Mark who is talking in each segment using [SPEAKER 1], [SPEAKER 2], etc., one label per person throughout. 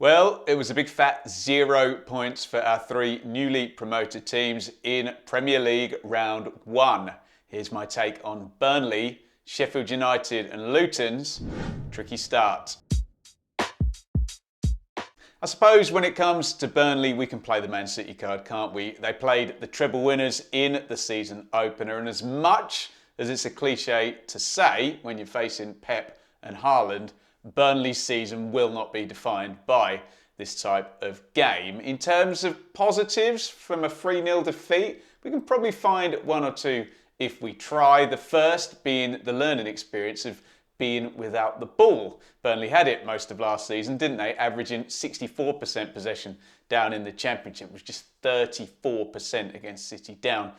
[SPEAKER 1] Well, it was a big fat 0 points for our three newly promoted teams in Premier League Round 1. Here's my take on Burnley, Sheffield United and Luton's tricky start. I suppose when it comes to Burnley, we can play the Man City card, can't we? They played the treble winners in the season opener, and as much as it's a cliche to say when you're facing Pep and Haaland, Burnley's season will not be defined by this type of game. In terms of positives from a 3-0 defeat, we can probably find one or two if we try. The first being the learning experience of being without the ball. Burnley had it most of last season, didn't they? Averaging 64% possession down in the Championship, which is just 34% against City, down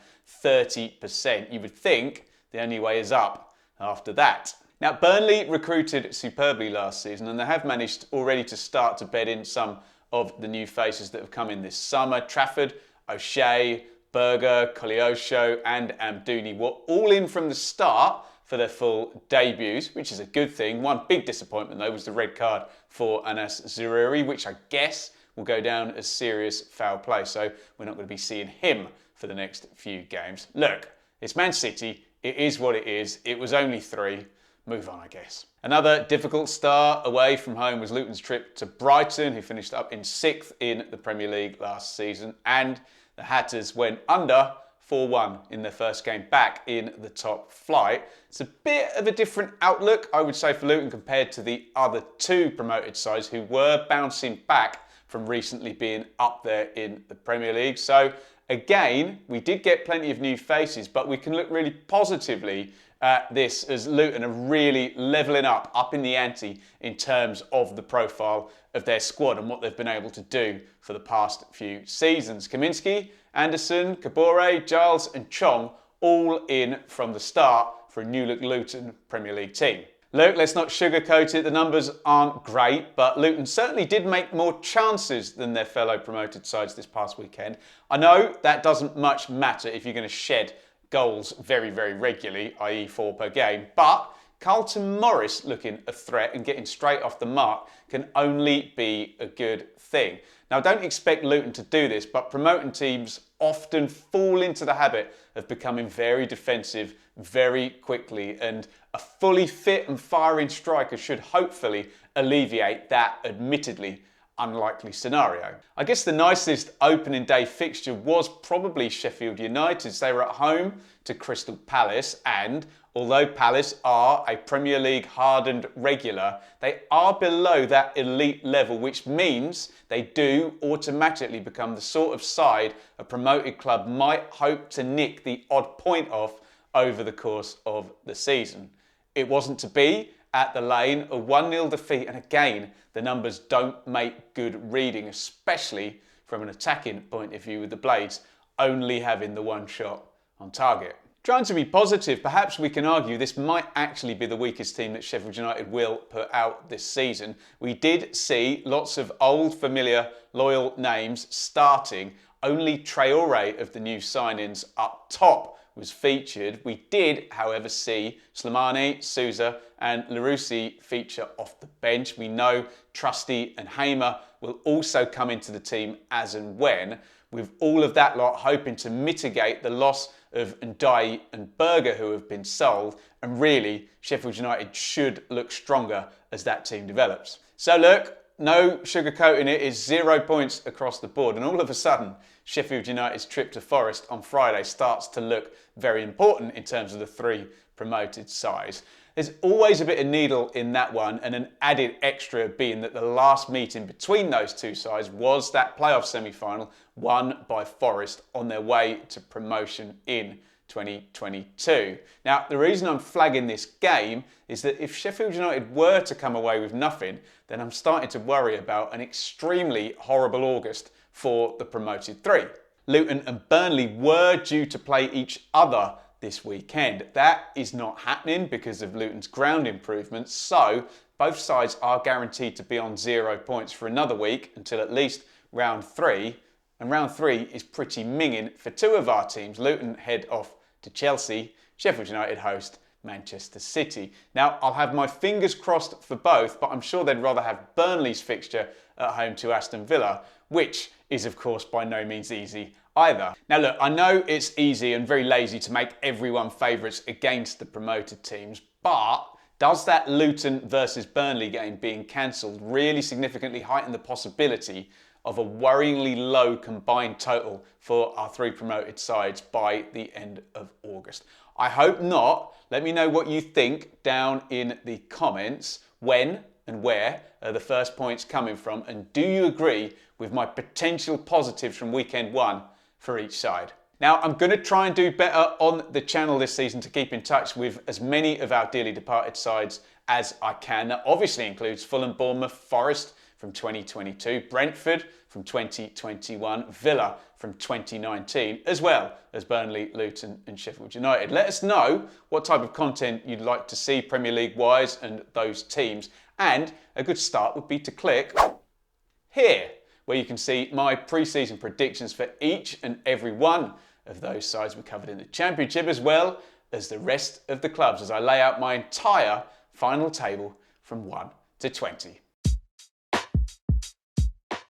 [SPEAKER 1] 30%. You would think the only way is up after that. Now, Burnley recruited superbly last season, and they have managed already to start to bed in some of the new faces that have come in this summer. Trafford, O'Shea, Berger, Koleosho and Amdouni were all in from the start for their full debuts, which is a good thing. One big disappointment, though, was the red card for Anas Zaroury, which I guess will go down as serious foul play, so we're not going to be seeing him for the next few games. Look, it's Man City. It is what it is. It was only 3. Move on, I guess. Another difficult start away from home was Luton's trip to Brighton, who finished up in 6th in the Premier League last season, and the Hatters went under 4-1 in their first game back in the top flight. It's a bit of a different outlook, I would say, for Luton compared to the other two promoted sides who were bouncing back from recently being up there in the Premier League. So again, we did get plenty of new faces, but we can look really positively at this as Luton are really levelling up in the ante in terms of the profile of their squad and what they've been able to do for the past few seasons. Kaminski, Anderson, Kabore, Giles and Chong all in from the start for a new-look Luton Premier League team. Look, let's not sugarcoat it, the numbers aren't great, but Luton certainly did make more chances than their fellow promoted sides this past weekend. I know that doesn't much matter if you're going to shed goals very, very regularly, i.e. 4 per game, but Carlton Morris looking a threat and getting straight off the mark can only be a good thing. Now, don't expect Luton to do this, but promoting teams often fall into the habit of becoming very defensive very quickly, and a fully fit and firing striker should hopefully alleviate that admittedly unlikely scenario. I guess the nicest opening day fixture was probably Sheffield United's. They were at home to Crystal Palace, and although Palace are a Premier League hardened regular, they are below that elite level, which means they do automatically become the sort of side a promoted club might hope to nick the odd point off over the course of the season. It wasn't to be at the Lane, a 1-0 defeat, and again, the numbers don't make good reading, especially from an attacking point of view, with the Blades only having the one shot on target. Trying to be positive, perhaps we can argue this might actually be the weakest team that Sheffield United will put out this season. We did see lots of old, familiar, loyal names starting. Only Traore of the new signings up top was featured. We did, however, see Slimani, Souza and Larouci feature off the bench. We know Trusty and Hamer will also come into the team as and when, with all of that lot hoping to mitigate the loss of Ndiaye and Berger, who have been sold, and really Sheffield United should look stronger as that team develops. So look, no sugarcoating it, is 0 points across the board, and all of a sudden Sheffield United's trip to Forest on Friday starts to look very important in terms of the 3 promoted sides. There's always a bit of needle in that one, and an added extra being that the last meeting between those two sides was that playoff semi-final won by Forest on their way to promotion in 2022. Now, the reason I'm flagging this game is that if Sheffield United were to come away with nothing, then I'm starting to worry about an extremely horrible August for the promoted 3. Luton and Burnley were due to play each other this weekend. That is not happening because of Luton's ground improvements, so both sides are guaranteed to be on 0 points for another week until at least round 3, and round 3 is pretty minging for 2 of our teams. Luton head off to Chelsea, Sheffield United host Manchester City. Now, I'll have my fingers crossed for both, but I'm sure they'd rather have Burnley's fixture at home to Aston Villa, which is of course by no means easy either. Now look, I know it's easy and very lazy to make everyone favourites against the promoted teams, but does that Luton versus Burnley game being cancelled really significantly heighten the possibility of a worryingly low combined total for our three promoted sides by the end of August? I hope not. Let me know what you think down in the comments. When and where are the first points coming from? And do you agree with my potential positives from weekend one for each side? Now, I'm going to try and do better on the channel this season to keep in touch with as many of our dearly departed sides as I can. That obviously includes Fulham, Bournemouth, Forest from 2022, Brentford from 2021, Villa from 2019, as well as Burnley, Luton and Sheffield United. Let us know what type of content you'd like to see Premier League-wise and those teams. And a good start would be to click here, where you can see my pre-season predictions for each and every one of those sides we covered in the Championship, as well as the rest of the clubs, as I lay out my entire final table from 1 to 20.